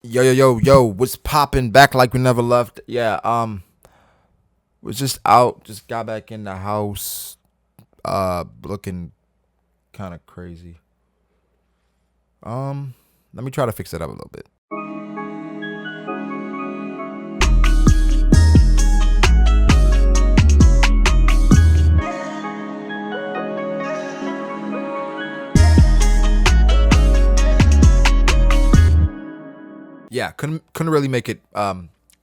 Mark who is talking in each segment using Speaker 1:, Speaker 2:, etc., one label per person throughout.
Speaker 1: Yo, what's poppin'? Back like we never left. Yeah, was just out, just got back in the house, looking kind of crazy. Let me try to fix it up a little bit. Yeah, couldn't really make it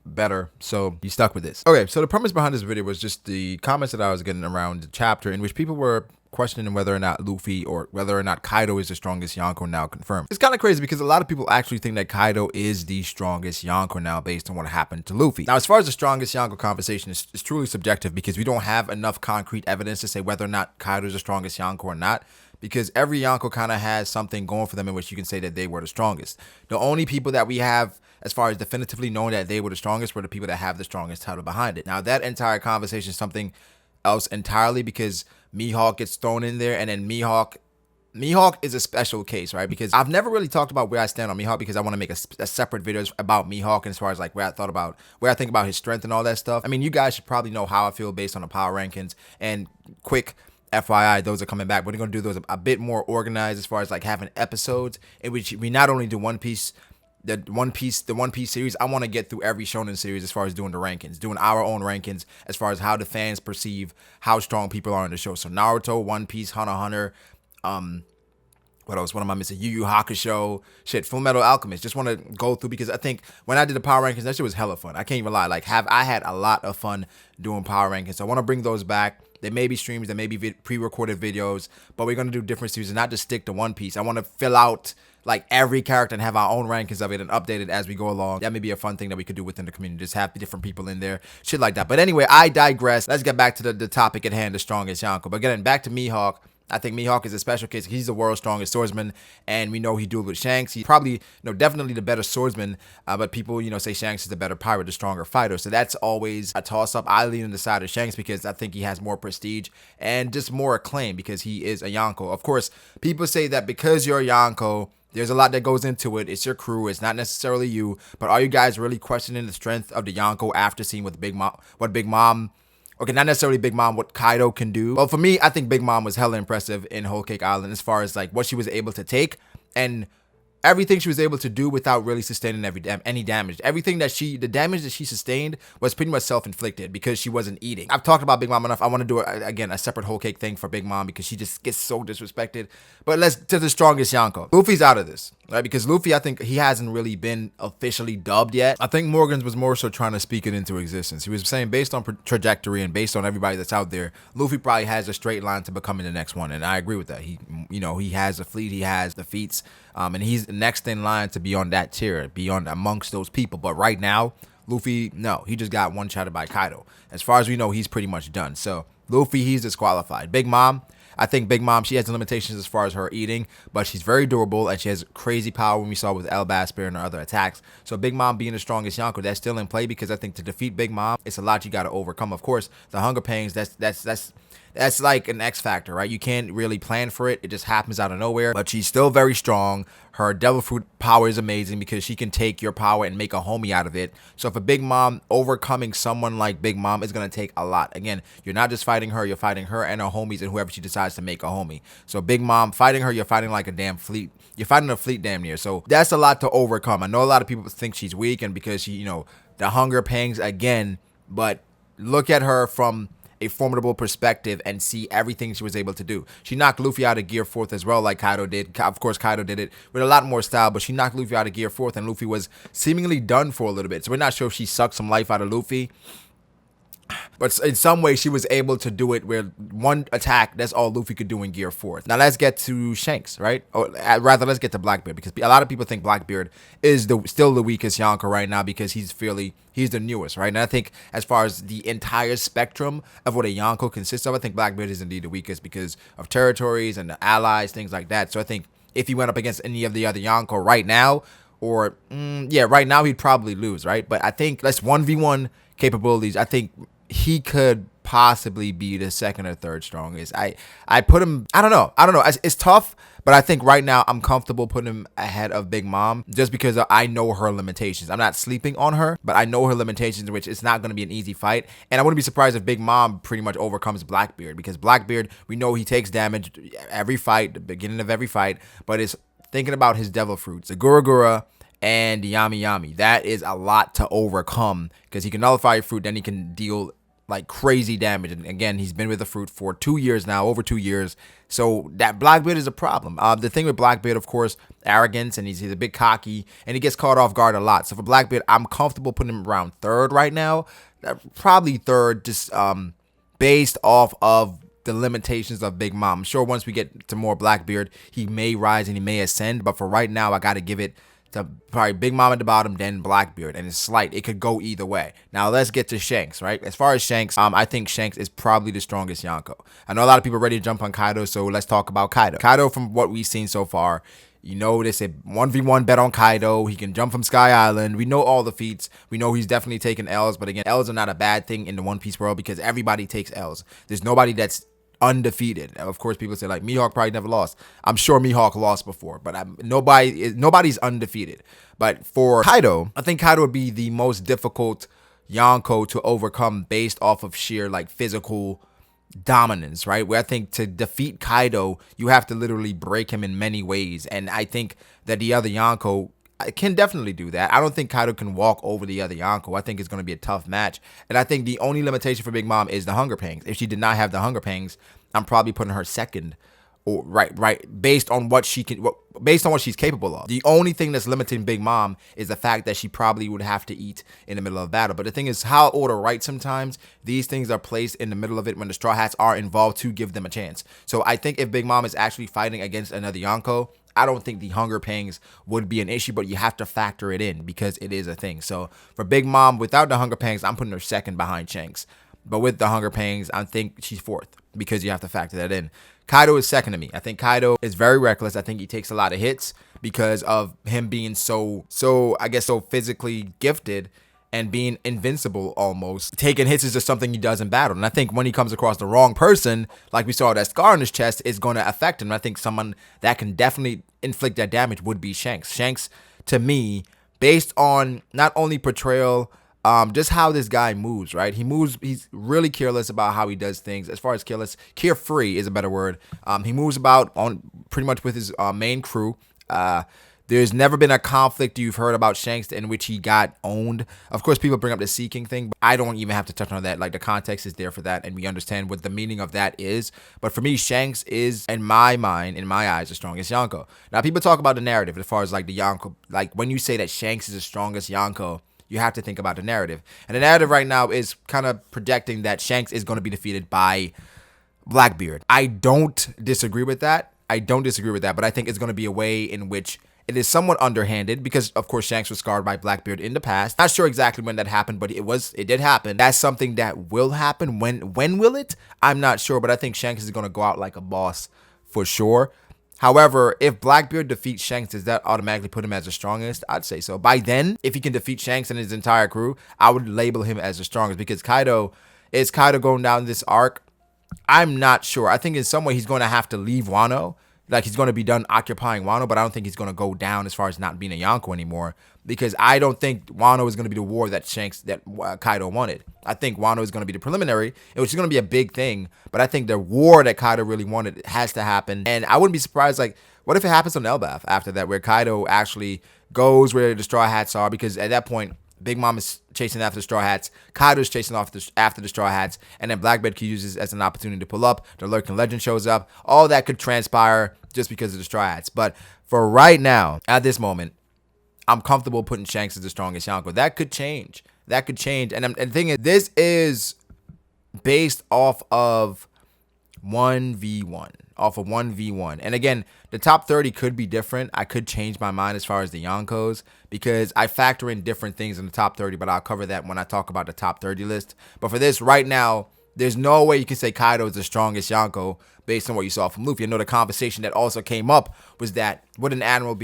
Speaker 1: better, so you stuck with this. Okay, so the premise behind this video was just the comments that I was getting around the chapter in which people were questioning whether or not Luffy or whether or not Kaido is the strongest Yonko now confirmed. It's kind of crazy because a lot of people actually think that Kaido is the strongest Yonko now based on what happened to Luffy. Now, as far as the strongest Yonko conversation, it's truly subjective because we don't have enough concrete evidence to say whether or not Kaido is the strongest Yonko or not, because every Yonko kind of has something going for them in which you can say that they were the strongest. The only people that we have as far as definitively knowing that they were the strongest were the people that have the strongest title behind it. Now, that entire conversation is something else entirely because Mihawk gets thrown in there, and then Mihawk is a special case, right? Because I've never really talked about where I stand on Mihawk because I want to make a separate video about Mihawk and as far as like where I think about his strength and all that stuff. I mean, you guys should probably know how I feel based on the power rankings, and quick FYI, those are coming back. We're going to do those a bit more organized as far as like having episodes in which we not only do the One Piece series. I want to get through every shonen series as far as doing the rankings, doing our own rankings as far as how the fans perceive how strong people are in the show. So Naruto, One Piece, Hunter x Hunter, what else? What am I missing? Yu Yu Hakusho, Full Metal Alchemist. Just want to go through because I think when I did the power rankings, that shit was hella fun. I can't even lie. I had a lot of fun doing power rankings. So I want to bring those back. There may be streams, there may be pre-recorded videos, but we're going to do different series and not just stick to One Piece. I want to fill out like every character and have our own rankings of it and update it as we go along. That may be a fun thing that we could do within the community. Just have different people in there, shit like that. But anyway, I digress. Let's get back to the topic at hand, the strongest Yonko. But getting back to Mihawk, I think Mihawk is a special case. He's the world's strongest swordsman, and we know he dueled with Shanks. He's probably, definitely the better swordsman, but people, say Shanks is the better pirate, the stronger fighter. So that's always a toss-up. I lean on the side of Shanks because I think he has more prestige and just more acclaim because he is a Yonko. Of course, people say that because you're a Yonko, there's a lot that goes into it. It's your crew. It's not necessarily you. But are you guys really questioning the strength of the Yonko after seeing what Big Mom, okay, not necessarily Big Mom, what Kaido can do? Well, for me, I think Big Mom was hella impressive in Whole Cake Island as far as like what she was able to take and everything she was able to do without really sustaining any damage. The damage that she sustained was pretty much self-inflicted because she wasn't eating. I've talked about Big Mom enough. I want to do, again, a separate Whole Cake thing for Big Mom because she just gets so disrespected. But let's to the strongest Yonko. Luffy's out of this, right? Because Luffy, I think he hasn't really been officially dubbed yet. I think Morgan's was more so trying to speak it into existence. He was saying based on trajectory and based on everybody that's out there, Luffy probably has a straight line to becoming the next one. And I agree with that. He has a fleet, he has the feats, and he's next in line to be on that tier, be on amongst those people. But right now, Luffy, no, he just got one-shotted by Kaido. As far as we know, he's pretty much done. So Luffy, he's disqualified. Big Mom, I think Big Mom, she has limitations as far as her eating, but she's very durable and she has crazy power when we saw with Blackbeard and her other attacks. So Big Mom being the strongest Yonko, that's still in play because I think to defeat Big Mom, it's a lot you got to overcome. Of course, the hunger pains, that's like an X factor, right? You can't really plan for it. It just happens out of nowhere. But she's still very strong. Her devil fruit power is amazing because she can take your power and make a homie out of it. So for Big Mom, overcoming someone like Big Mom is going to take a lot. Again, you're not just fighting her. You're fighting her and her homies and whoever she decides to make a homie. So Big Mom, fighting her, you're fighting like a damn fleet. You're fighting a fleet damn near. So that's a lot to overcome. I know a lot of people think she's weak and because she, the hunger pangs again. But look at her from a formidable perspective and see everything she was able to do. She knocked Luffy out of Gear 4th as well, like Kaido did. Of course, Kaido did it with a lot more style, but she knocked Luffy out of Gear 4th, and Luffy was seemingly done for a little bit. So we're not sure if she sucked some life out of Luffy. But in some way, she was able to do it where one attack, that's all Luffy could do in Gear 4th. Now, let's get to Shanks, right? Or rather, let's get to Blackbeard because a lot of people think Blackbeard is still the weakest Yonko right now because he's the newest, right? And I think as far as the entire spectrum of what a Yonko consists of, I think Blackbeard is indeed the weakest because of territories and the allies, things like that. So I think if he went up against any of the other Yonko right now, right now, he'd probably lose, right? But I think let's 1v1 capabilities. I think he could possibly be the second or third strongest. I put him, I don't know. It's tough, but I think right now I'm comfortable putting him ahead of Big Mom just because I know her limitations. I'm not sleeping on her, but I know her limitations, which it's not going to be an easy fight. And I wouldn't be surprised if Big Mom pretty much overcomes Blackbeard, because Blackbeard, we know he takes damage every fight, the beginning of every fight, but it's thinking about his devil fruits, the Gura Gura and the Yami Yami. That is a lot to overcome because he can nullify your fruit, then he can deal like crazy damage. And again, he's been with the fruit for 2 years now, over 2 years. So that Blackbeard is a problem. The thing with Blackbeard, of course, arrogance, and he's a bit cocky, and he gets caught off guard a lot. So for Blackbeard, I'm comfortable putting him around third right now. Probably third, just based off of the limitations of Big Mom. I'm sure once we get to more Blackbeard, he may rise and he may ascend. But for right now, I got to give it to probably Big Mom at the bottom, then Blackbeard, and it's slight. It could go either way. Now let's get to Shanks, right? As far as Shanks, I think Shanks is probably the strongest Yonko. I know a lot of people are ready to jump on Kaido, so let's talk about Kaido. Kaido, from what we've seen so far, you know, they say 1v1 bet on Kaido. He can jump from Sky Island. We know all the feats. We know he's definitely taken L's, but again, L's are not a bad thing in the One Piece world because everybody takes L's. There's nobody that's undefeated. Of course, people say like Mihawk probably never lost. I'm sure Mihawk lost before, but nobody's undefeated. But for Kaido, I think Kaido would be the most difficult Yonko to overcome based off of sheer like physical dominance, right? Where I think to defeat Kaido, you have to literally break him in many ways, and I think that the other Yonko can definitely do that. I don't think Kaido can walk over the other Yonko. I think it's going to be a tough match. And I think the only limitation for Big Mom is the hunger pangs. If she did not have the hunger pangs, I'm probably putting her second, or right, based on what she can, based on what she's capable of. The only thing that's limiting Big Mom is the fact that she probably would have to eat in the middle of battle. But the thing is, how order right, sometimes these things are placed in the middle of it when the Straw Hats are involved to give them a chance. So I think if Big Mom is actually fighting against another Yonko, I don't think the hunger pangs would be an issue, but you have to factor it in because it is a thing. So for Big Mom, without the hunger pangs, I'm putting her second behind Shanks. But with the hunger pangs, I think she's fourth because you have to factor that in. Kaido is second to me. I think Kaido is very reckless. I think he takes a lot of hits because of him being so physically gifted and being invincible almost. Taking hits is just something he does in battle. And I think when he comes across the wrong person, like we saw that scar on his chest, is going to affect him. And I think someone that can definitely inflict that damage would be Shanks. Shanks, to me, based on not only portrayal, just how this guy moves, right? He's really careless about how he does things. As far as carefree is a better word. He moves about on pretty much with his main crew. There's never been a conflict you've heard about Shanks in which he got owned. Of course, people bring up the Sea King thing, but I don't even have to touch on that. Like, the context is there for that, and we understand what the meaning of that is. But for me, Shanks is, in my mind, in my eyes, the strongest Yonko. Now, people talk about the narrative as far as, like, the Yonko. Like, when you say that Shanks is the strongest Yonko, you have to think about the narrative. And the narrative right now is kind of projecting that Shanks is going to be defeated by Blackbeard. I don't disagree with that. But I think it's going to be a way in which it is somewhat underhanded because, of course, Shanks was scarred by Blackbeard in the past. Not sure exactly when that happened, but it did happen. That's something that will happen. When will it? I'm not sure, but I think Shanks is going to go out like a boss for sure. However, if Blackbeard defeats Shanks, does that automatically put him as the strongest? I'd say so. By then, if he can defeat Shanks and his entire crew, I would label him as the strongest because Kaido going down this arc? I'm not sure. I think in some way he's going to have to leave Wano. Like, he's going to be done occupying Wano, but I don't think he's going to go down as far as not being a Yonko anymore because I don't think Wano is going to be the war that Kaido wanted. I think Wano is going to be the preliminary, which is going to be a big thing, but I think the war that Kaido really wanted has to happen, and I wouldn't be surprised, like, what if it happens on Elbaf after that, where Kaido actually goes where the Straw Hats are, because at that point, Big Mom is chasing after the Straw Hats, Kaido's chasing after the Straw Hats, and then Blackbeard can use this as an opportunity to pull up. The Lurking Legend shows up. All that could transpire just because of the Straw Hats. But for right now, at this moment, I'm comfortable putting Shanks as the strongest Yonko. That could change. And the thing is, this is based off of 1v1. And again, the top 30 could be different. I could change my mind as far as the Yonkos because I factor in different things in the top 30, but I'll cover that when I talk about the top 30 list. But for this, right now, there's no way you can say Kaido is the strongest Yonko, based on what you saw from Luffy. I know the conversation that also came up was that would an admiral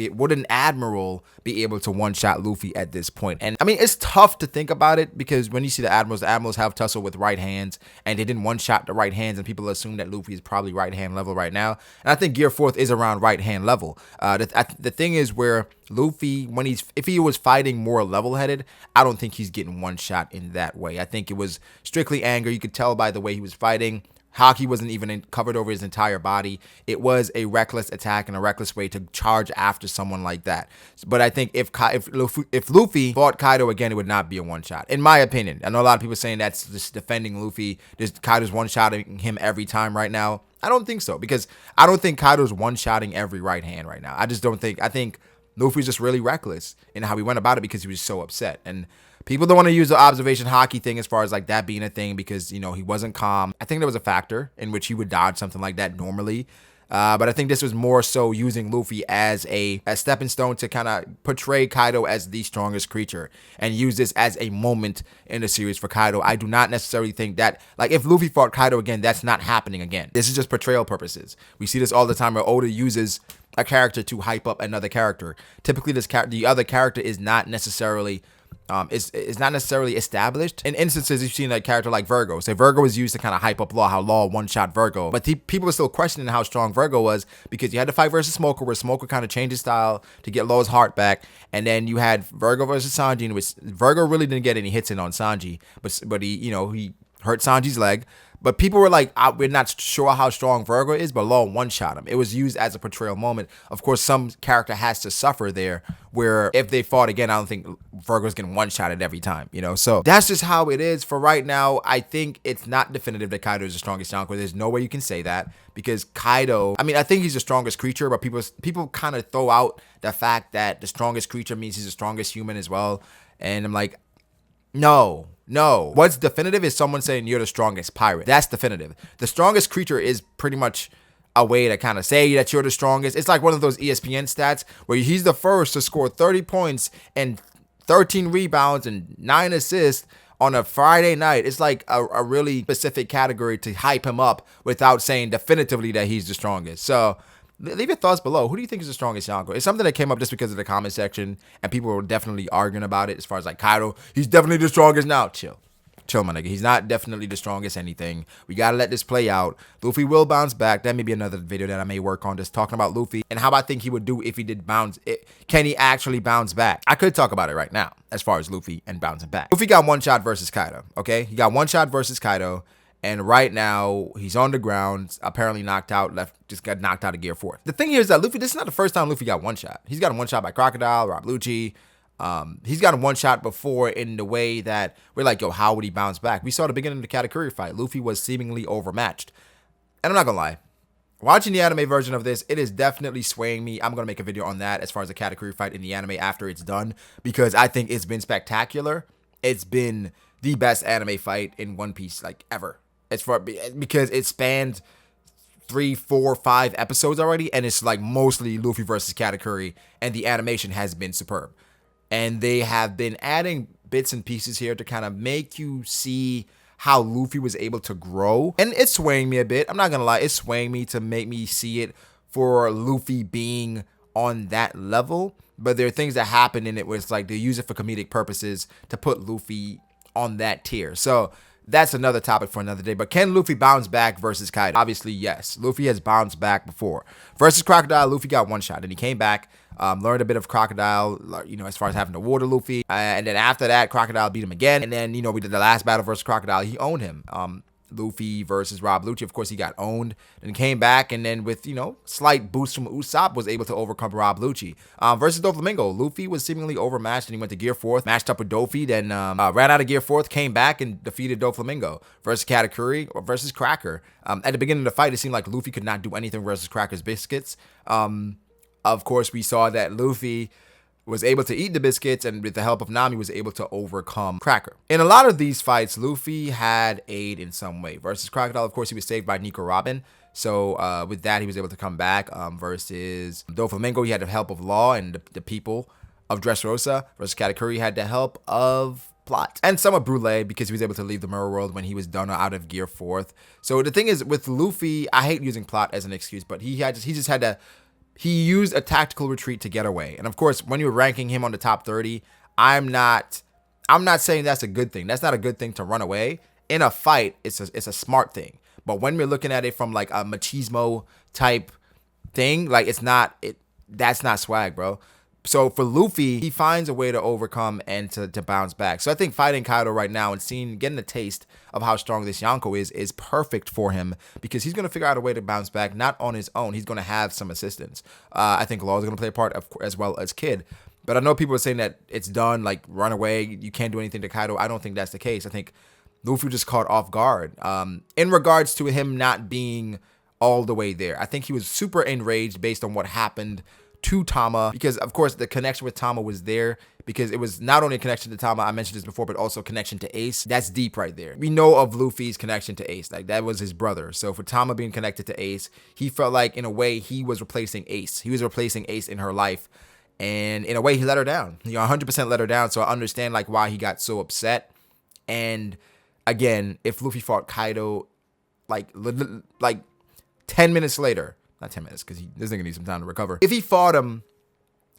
Speaker 1: be able to one-shot Luffy at this point? And I mean, it's tough to think about it because when you see the admirals have tussle with right hands, and they didn't one-shot the right hands, and people assume that Luffy is probably right hand level right now. And I think Gear 4th is around right hand level. The thing is where Luffy, if he was fighting more level-headed, I don't think he's getting one shot in that way. I think it was strictly anger. You could tell by the way he was fighting. Haki wasn't even covered over his entire body. It was a reckless attack and a reckless way to charge after someone like that. But I think if Luffy fought Kaido again, it would not be a one-shot, in my opinion. I know a lot of people saying that's just defending Luffy. Kaido's one-shotting him every time right now. I don't think so, because I don't think Kaido's one-shotting every right hand right now. I just don't think. I think Luffy's just really reckless in how he went about it because he was so upset. And people don't want to use the observation Haki thing as far as like that being a thing because, you know, he wasn't calm. I think there was a factor in which he would dodge something like that normally. But I think this was more so using Luffy as a stepping stone to kind of portray Kaido as the strongest creature and use this as a moment in the series for Kaido. I do not necessarily think that, like, if Luffy fought Kaido again, that's not happening again. This is just portrayal purposes. We see this all the time where Oda uses a character to hype up another character. Typically, the other character is not necessarily is not necessarily established. In instances, you've seen a character like Virgo. Say Virgo was used to kind of hype up Law, how Law one-shot Virgo. But people were still questioning how strong Virgo was because you had to fight versus Smoker, where Smoker kind of changed his style to get Law's heart back. And then you had Virgo versus Sanji, in which Virgo really didn't get any hits in on Sanji, but he hurt Sanji's leg. But people were like, we're not sure how strong Virgo is, but Law one-shot him. It was used as a portrayal moment. Of course, some character has to suffer there, where if they fought again, I don't think Virgo's getting one-shotted every time, So that's just how it is for right now. I think it's not definitive that Kaido is the strongest Yonko. There's no way you can say that because Kaido, I mean, I think he's the strongest creature, but people kind of throw out the fact that the strongest creature means he's the strongest human as well. And I'm like, no. What's definitive is someone saying you're the strongest pirate. That's definitive. The strongest creature is pretty much a way to kind of say that you're the strongest. It's like one of those ESPN stats where he's the first to score 30 points and 13 rebounds and 9 assists on a Friday night. It's like a really specific category to hype him up without saying definitively that he's the strongest. So leave your thoughts below. Who do you think is the strongest Yonko? It's something that came up just because of the comment section, and people were definitely arguing about it as far as like Kaido. He's definitely the strongest now. Chill, my nigga. He's not definitely the strongest anything. We got to let this play out. Luffy will bounce back. That may be another video that I may work on, just talking about Luffy and how I think he would do if he did bounce. Can he actually bounce back? I could talk about it right now as far as Luffy and bouncing back. Luffy got one shot versus Kaido, okay? He got one shot versus Kaido. And right now, he's on the ground, apparently knocked out, just got knocked out of Gear 4th. The thing here is that Luffy, this is not the first time Luffy got one shot. He's gotten one shot by Crocodile, Rob Lucci. He's gotten one shot before in the way that we're like, yo, how would he bounce back? We saw at the beginning of the Katakuri fight, Luffy was seemingly overmatched. And I'm not gonna lie, watching the anime version of this, it is definitely swaying me. I'm gonna make a video on that as far as the Katakuri fight in the anime after it's done, because I think it's been spectacular. It's been the best anime fight in One Piece, like, ever. Because it spanned 3, 4, 5 episodes already, and it's like mostly Luffy versus Katakuri, and the animation has been superb. And they have been adding bits and pieces here to kind of make you see how Luffy was able to grow. And it's swaying me a bit. I'm not gonna lie, it's swaying me to make me see it for Luffy being on that level. But there are things that happen in it where it's like they use it for comedic purposes to put Luffy on that tier. So that's another topic for another day. But can Luffy bounce back versus Kaido? Obviously, yes. Luffy has bounced back before. Versus Crocodile, Luffy got one shot, and he came back, learned a bit of Crocodile, as far as having to water Luffy. And then after that, Crocodile beat him again. And then, we did the last battle versus Crocodile. He owned him. Luffy versus Rob Lucci, of course, he got owned and came back, and then with slight boost from Usopp was able to overcome Rob Lucci. Versus Doflamingo, Luffy was seemingly overmatched, and he went to Gear 4th, matched up with Dofi, then ran out of Gear 4th, came back and defeated Doflamingo. Versus Katakuri versus Cracker, at the beginning of the fight, it seemed like Luffy could not do anything versus Cracker's biscuits. Of course, we saw that Luffy was able to eat the biscuits, and with the help of Nami was able to overcome Cracker. In a lot of these fights, Luffy had aid in some way. Versus Crocodile, of course, he was saved by Nico Robin. So with that, he was able to come back. Versus Doflamingo, he had the help of Law and the people of Dressrosa. Versus Katakuri, had the help of plot. And somewhat Brule because he was able to leave the mirror world when he was done out of Gear 4th. So the thing is with Luffy, I hate using plot as an excuse, but he used a tactical retreat to get away. And of course, when you're ranking him on the top 30, I'm not saying that's a good thing. That's not a good thing to run away. In a fight, it's a smart thing. But when we're looking at it from like a machismo type thing, like that's not swag, bro. So for Luffy, he finds a way to overcome and to bounce back. So I think fighting Kaido right now and getting a taste of how strong this Yonko is perfect for him because he's going to figure out a way to bounce back, not on his own. He's going to have some assistance. I think Law is going to play a part as well as Kid. But I know people are saying that it's done, like run away, you can't do anything to Kaido. I don't think that's the case. I think Luffy just caught off guard in regards to him not being all the way there. I think he was super enraged based on what happened to Tama because, of course, the connection with Tama was there because it was not only a connection to Tama, I mentioned this before, but also a connection to Ace. That's deep right there. We know of Luffy's connection to Ace. Like, that was his brother. So for Tama being connected to Ace, he felt like, in a way, he was replacing Ace. He was replacing Ace in her life. And in a way, he let her down. 100% let her down. So I understand, like, why he got so upset. And again, if Luffy fought Kaido, like 10 minutes later, not 10 minutes, because this nigga needs some time to recover. If he fought him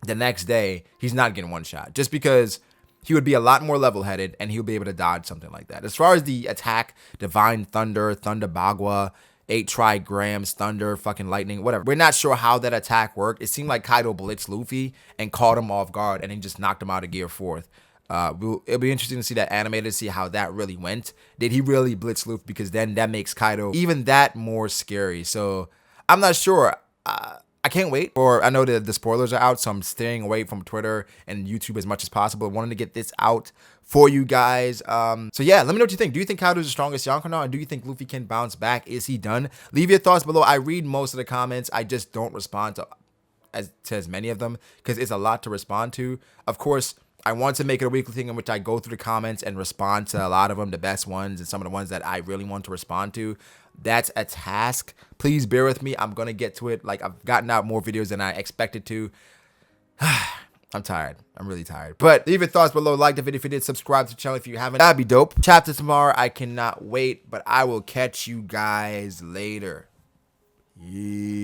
Speaker 1: the next day, he's not getting one shot. Just because he would be a lot more level-headed, and he'll be able to dodge something like that. As far as the attack, Divine Thunder, Thunder Bagua, 8 trigrams, Thunder, fucking Lightning, whatever. We're not sure how that attack worked. It seemed like Kaido blitzed Luffy and caught him off guard, and he just knocked him out of Gear 4th. It'll be interesting to see that animated, see how that really went. Did he really blitz Luffy? Because then that makes Kaido even that more scary. So I'm not sure. I can't wait. I know that the spoilers are out, so I'm staying away from Twitter and YouTube as much as possible. I wanted to get this out for you guys. So yeah, let me know what you think. Do you think Kaido is the strongest Yonko now? And do you think Luffy can bounce back? Is he done? Leave your thoughts below. I read most of the comments. I just don't respond to as many of them because it's a lot to respond to. Of course, I want to make it a weekly thing in which I go through the comments and respond to a lot of them, the best ones and some of the ones that I really want to respond to. That's a task. Please bear with me. I'm going to get to it. Like, I've gotten out more videos than I expected to. I'm tired. I'm really tired. But leave your thoughts below. Like the video if you did. Subscribe to the channel if you haven't. That'd be dope. Chapter tomorrow. I cannot wait. But I will catch you guys later. Yeah.